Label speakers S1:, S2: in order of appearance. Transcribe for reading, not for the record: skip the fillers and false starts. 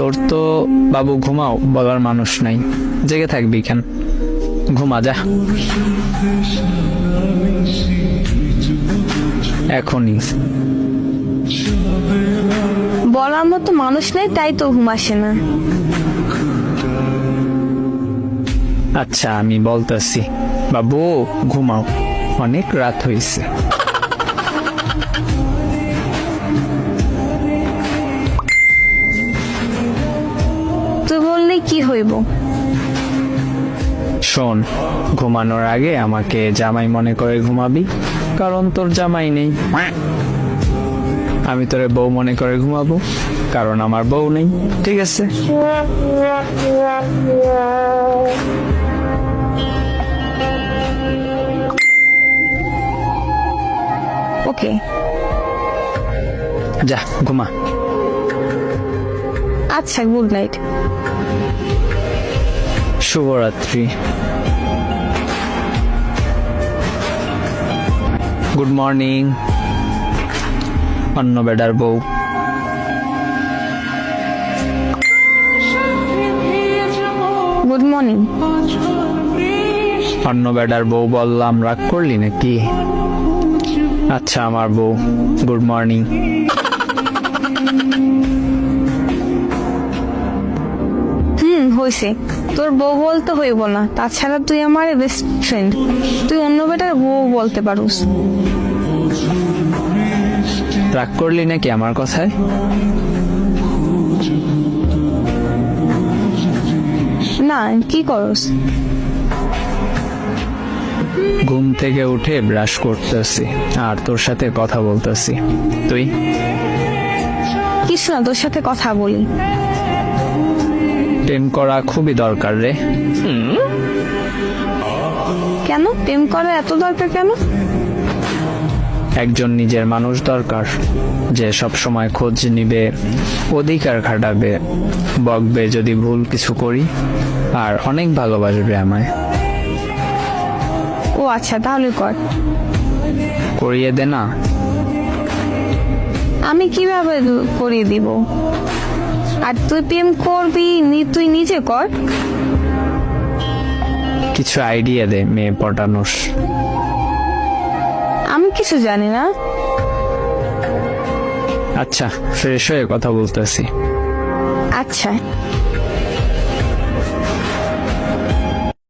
S1: তোর তো বাবু ঘুমাও বলার মানুষ নাই, জেগে থাকবি কেন? ঘুমা যা এখনই।
S2: বলার মতো মানুষ নেই তাই তো ঘুম আসে না।
S1: আচ্ছা আমি বলতেছি, বাবু ঘুমাও, অনেক রাত হয়েছে।
S2: তুই বললে কি হইব?
S1: শোন, ঘুমানোর আগে আমাকে জামাই মনে করে ঘুমাবি, কারণ তোর জামাই নেই। আমি তোরে বউ মনে করে ঘুমাবো, কারণ আমার বউ নেই। ঠিক আছে?
S2: ওকে।
S1: যা ঘুমা।
S2: আচ্ছা, গুড নাইট।
S1: শুভরাত্রি। গুড মর্নিং অন্য বেডার বউ।
S2: Good morning.
S1: অন্য বেডার বউ বললাম, রাগ করলি নাকি? আচ্ছা আমার বউ, গুড মর্নিং।
S2: হয়েছে, তোর বউ বলতে হইব না, তাছাড়া তুই আমার বেস্ট ফ্রেন্ড, তুই অন্য বেটার বউ বলতে পারুস।
S1: রাগ করলি নাকি আমার কথায়?
S2: না, কি করস?
S1: ঘুম থেকে উঠে ব্রাশ করতেছি আর তোর সাথে কথা বলতেছি। তুই?
S2: কিছু না, তোর সাথে কথা বলি।
S1: প্রেম করা খুবই দরকার রে।
S2: কেন প্রেম করা এত দরকার কেন?
S1: একজন নিজের মানুষ দরকার, যে সব সময় খোঁজ নিবে, অধিকার খাটাবে, বকবে যদি ভুল কিছু করি, আর অনেক ভালোবাসবে আমায়।
S2: ও আচ্ছা, তাহলে কর।
S1: করিয়ে দে না।
S2: আমি কিভাবে করিয়ে দিব? আর তুই প্রেম করবি তুই নিজে কর।
S1: কিছু আইডিয়া দে মেয়ে পটানোর।
S2: আমি কিছু জানি না।
S1: আচ্ছা ফ্রেশ হয়ে কথা বলতেছি।
S2: আচ্ছা।